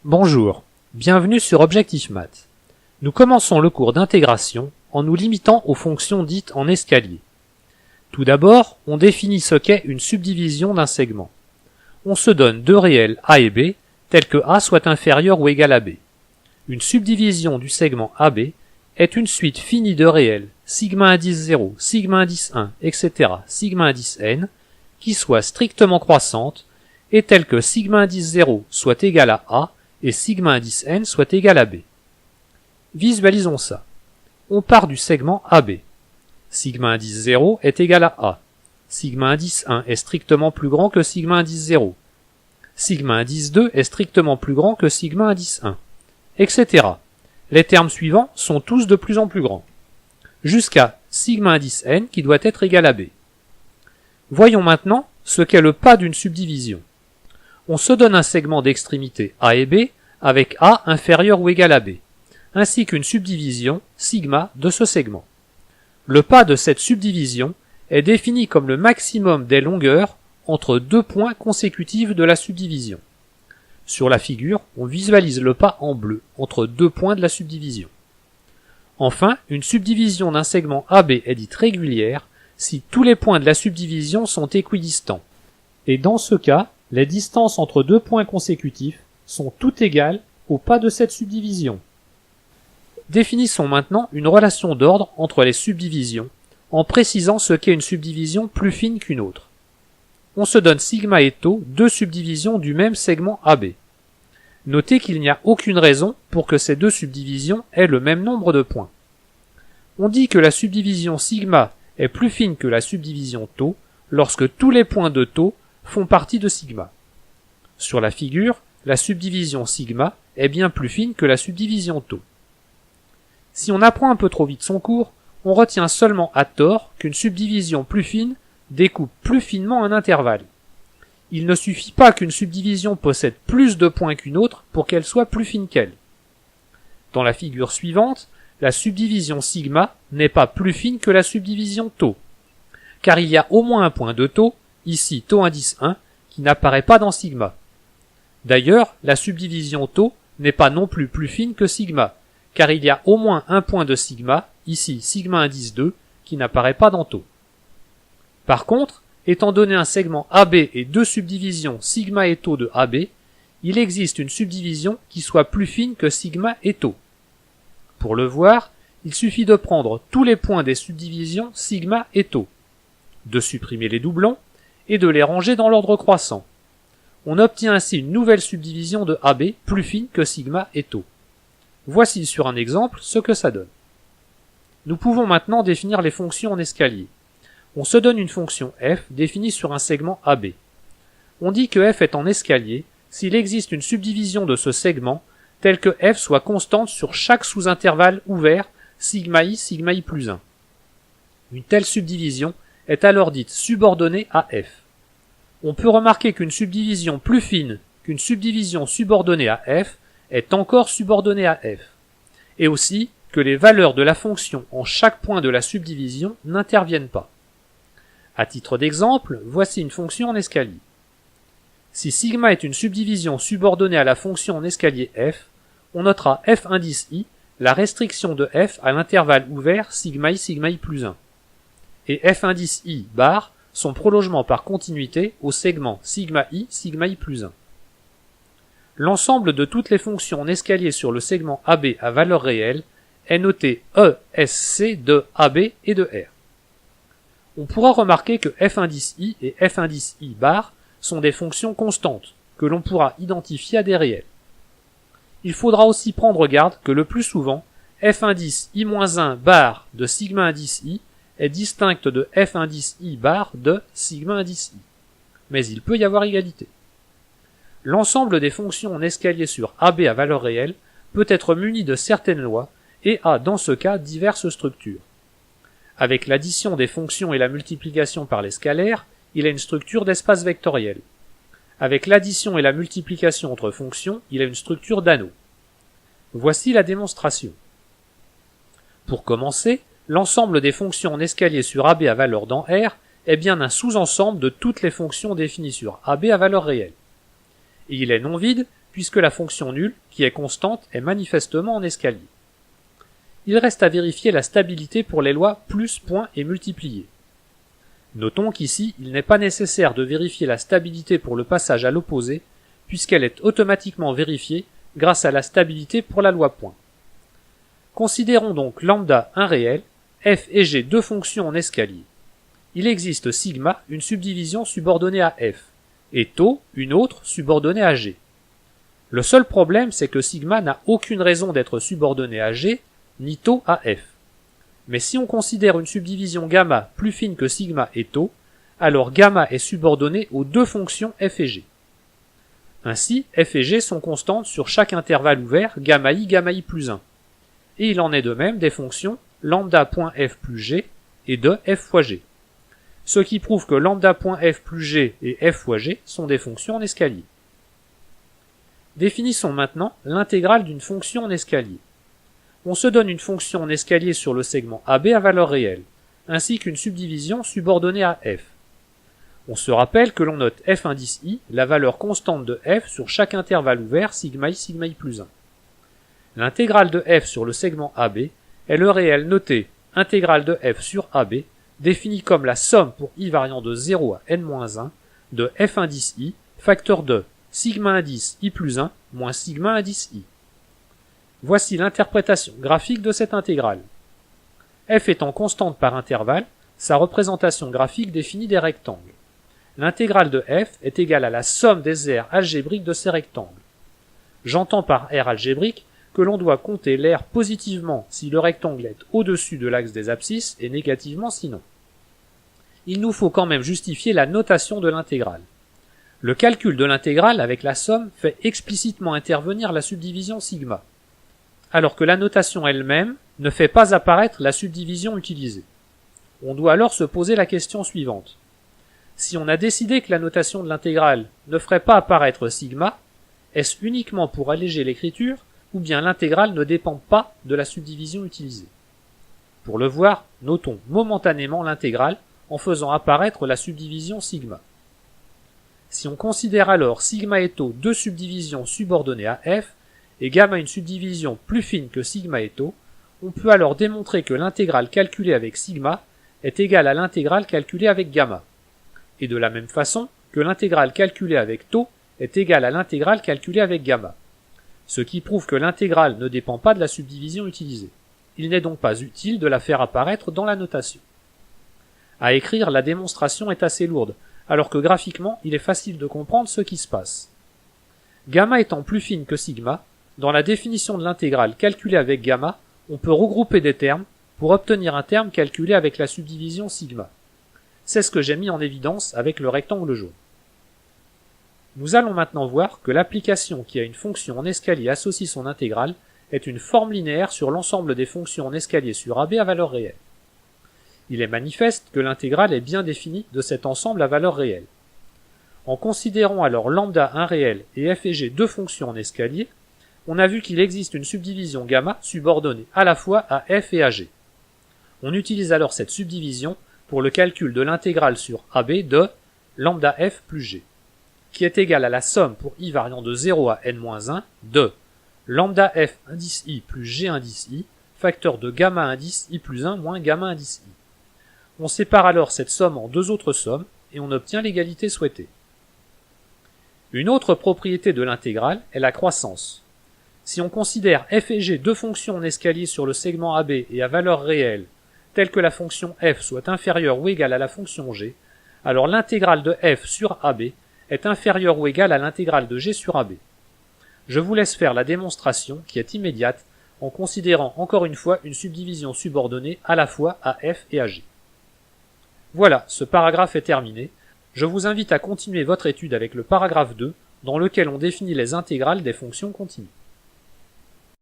Bonjour, bienvenue sur Objectif Math. Nous commençons le cours d'intégration en nous limitant aux fonctions dites en escalier. Tout d'abord, on définit ce qu'est une subdivision d'un segment. On se donne deux réels a et b, tels que a soit inférieur ou égal à b. Une subdivision du segment AB est une suite finie de réels sigma indice 0, sigma indice 1, etc., sigma indice n, qui soit strictement croissante et telle que sigma indice 0 soit égal à a et sigma indice n soit égal à b. Visualisons ça. On part du segment AB. Sigma indice 0 est égal à a. Sigma indice 1 est strictement plus grand que sigma indice 0. Sigma indice 2 est strictement plus grand que sigma indice 1, etc. Les termes suivants sont tous de plus en plus grands, jusqu'à sigma indice n qui doit être égal à b. Voyons maintenant ce qu'est le pas d'une subdivision. On se donne un segment d'extrémité a et b avec a inférieur ou égal à b, ainsi qu'une subdivision sigma de ce segment. Le pas de cette subdivision est défini comme le maximum des longueurs entre deux points consécutifs de la subdivision. Sur la figure, on visualise le pas en bleu entre deux points de la subdivision. Enfin, une subdivision d'un segment AB est dite régulière si tous les points de la subdivision sont équidistants. Et dans ce cas, les distances entre deux points consécutifs sont toutes égales au pas de cette subdivision. Définissons maintenant une relation d'ordre entre les subdivisions en précisant ce qu'est une subdivision plus fine qu'une autre. On se donne sigma et tau, deux subdivisions du même segment AB. Notez qu'il n'y a aucune raison pour que ces deux subdivisions aient le même nombre de points. On dit que la subdivision sigma est plus fine que la subdivision tau lorsque tous les points de tau font partie de sigma. Sur la figure, la subdivision sigma est bien plus fine que la subdivision tau. Si on apprend un peu trop vite son cours, on retient seulement à tort qu'une subdivision plus fine découpe plus finement un intervalle. Il ne suffit pas qu'une subdivision possède plus de points qu'une autre pour qu'elle soit plus fine qu'elle. Dans la figure suivante, la subdivision sigma n'est pas plus fine que la subdivision tau, car il y a au moins un point de tau, ici tau indice 1, qui n'apparaît pas dans sigma. D'ailleurs, la subdivision tau n'est pas non plus fine que sigma, car il y a au moins un point de sigma, ici sigma indice 2, qui n'apparaît pas dans tau. Par contre, étant donné un segment AB et deux subdivisions sigma et tau de AB, il existe une subdivision qui soit plus fine que sigma et tau. Pour le voir, il suffit de prendre tous les points des subdivisions sigma et tau, de supprimer les doublons et de les ranger dans l'ordre croissant. On obtient ainsi une nouvelle subdivision de AB plus fine que sigma et tau. Voici sur un exemple ce que ça donne. Nous pouvons maintenant définir les fonctions en escalier. On se donne une fonction f définie sur un segment AB. On dit que f est en escalier s'il existe une subdivision de ce segment telle que f soit constante sur chaque sous-intervalle ouvert sigma i plus 1. Une telle subdivision est alors dite subordonnée à f. On peut remarquer qu'une subdivision plus fine qu'une subdivision subordonnée à f est encore subordonnée à f, et aussi que les valeurs de la fonction en chaque point de la subdivision n'interviennent pas. À titre d'exemple, voici une fonction en escalier. Si sigma est une subdivision subordonnée à la fonction en escalier f, on notera f indice i, la restriction de f à l'intervalle ouvert sigma i plus 1, et f indice i bar, son prolongement par continuité au segment sigma i plus 1. L'ensemble de toutes les fonctions en escalier sur le segment AB à valeur réelle est noté ESC de AB et de R. On pourra remarquer que f indice i et f indice i bar sont des fonctions constantes, que l'on pourra identifier à des réels. Il faudra aussi prendre garde que le plus souvent, f indice i-1 bar de sigma indice i est distincte de f indice i bar de sigma indice i. Mais il peut y avoir égalité. L'ensemble des fonctions en escalier sur AB à valeur réelle peut être muni de certaines lois et a dans ce cas diverses structures. Avec l'addition des fonctions et la multiplication par les scalaires, il a une structure d'espace vectoriel. Avec l'addition et la multiplication entre fonctions, il a une structure d'anneau. Voici la démonstration. Pour commencer, l'ensemble des fonctions en escalier sur AB à valeur dans R est bien un sous-ensemble de toutes les fonctions définies sur AB à valeur réelle. Et il est non vide puisque la fonction nulle, qui est constante, est manifestement en escalier. Il reste à vérifier la stabilité pour les lois plus, point et multiplier. Notons qu'ici, il n'est pas nécessaire de vérifier la stabilité pour le passage à l'opposé, puisqu'elle est automatiquement vérifiée grâce à la stabilité pour la loi point. Considérons donc lambda un réel, f et g deux fonctions en escalier. Il existe sigma, une subdivision subordonnée à f, et tau, une autre subordonnée à g. Le seul problème, c'est que sigma n'a aucune raison d'être subordonné à g, ni tau à f. Mais si on considère une subdivision gamma plus fine que sigma et tau, alors gamma est subordonné aux deux fonctions f et g. Ainsi, f et g sont constantes sur chaque intervalle ouvert gamma i plus 1. Et il en est de même des fonctions lambda.f plus g et de f fois g. Ce qui prouve que lambda.f plus g et f fois g sont des fonctions en escalier. Définissons maintenant l'intégrale d'une fonction en escalier. On se donne une fonction en escalier sur le segment AB à valeur réelle, ainsi qu'une subdivision subordonnée à f. On se rappelle que l'on note f indice i, la valeur constante de f sur chaque intervalle ouvert sigma i plus 1. L'intégrale de f sur le segment AB est le réel noté intégrale de f sur AB, défini comme la somme pour i variant de 0 à n-1 de f indice i, facteur de sigma indice i plus 1 moins sigma indice i. Voici l'interprétation graphique de cette intégrale. F étant constante par intervalle, sa représentation graphique définit des rectangles. L'intégrale de f est égale à la somme des aires algébriques de ces rectangles. J'entends par aire algébrique que l'on doit compter l'aire positivement si le rectangle est au-dessus de l'axe des abscisses et négativement sinon. Il nous faut quand même justifier la notation de l'intégrale. Le calcul de l'intégrale avec la somme fait explicitement intervenir la subdivision sigma, alors que la notation elle-même ne fait pas apparaître la subdivision utilisée. On doit alors se poser la question suivante. Si on a décidé que la notation de l'intégrale ne ferait pas apparaître sigma, est-ce uniquement pour alléger l'écriture, ou bien l'intégrale ne dépend pas de la subdivision utilisée? Pour le voir, notons momentanément l'intégrale en faisant apparaître la subdivision sigma. Si on considère alors sigma et tau deux subdivisions subordonnées à f, et gamma une subdivision plus fine que sigma et tau, on peut alors démontrer que l'intégrale calculée avec sigma est égale à l'intégrale calculée avec gamma, et de la même façon que l'intégrale calculée avec tau est égale à l'intégrale calculée avec gamma, ce qui prouve que l'intégrale ne dépend pas de la subdivision utilisée. Il n'est donc pas utile de la faire apparaître dans la notation. À écrire, la démonstration est assez lourde, alors que graphiquement, il est facile de comprendre ce qui se passe. Gamma étant plus fine que sigma, dans la définition de l'intégrale calculée avec gamma, on peut regrouper des termes pour obtenir un terme calculé avec la subdivision sigma. C'est ce que j'ai mis en évidence avec le rectangle jaune. Nous allons maintenant voir que l'application qui a une fonction en escalier associe son intégrale est une forme linéaire sur l'ensemble des fonctions en escalier sur AB à valeur réelle. Il est manifeste que l'intégrale est bien définie de cet ensemble à valeur réelle. En considérant alors lambda un réel et f et g deux fonctions en escalier, on a vu qu'il existe une subdivision gamma subordonnée à la fois à f et à g. On utilise alors cette subdivision pour le calcul de l'intégrale sur AB de lambda f plus g, qui est égale à la somme pour i variant de 0 à n-1 de lambda f indice i plus g indice i, facteur de gamma indice i plus 1 moins gamma indice i. On sépare alors cette somme en deux autres sommes et on obtient l'égalité souhaitée. Une autre propriété de l'intégrale est la croissance. Si on considère f et g deux fonctions en escalier sur le segment AB et à valeur réelle, telle que la fonction f soit inférieure ou égale à la fonction g, alors l'intégrale de f sur AB est inférieure ou égale à l'intégrale de g sur AB. Je vous laisse faire la démonstration qui est immédiate en considérant encore une fois une subdivision subordonnée à la fois à f et à g. Voilà, ce paragraphe est terminé. Je vous invite à continuer votre étude avec le paragraphe 2, dans lequel on définit les intégrales des fonctions continues.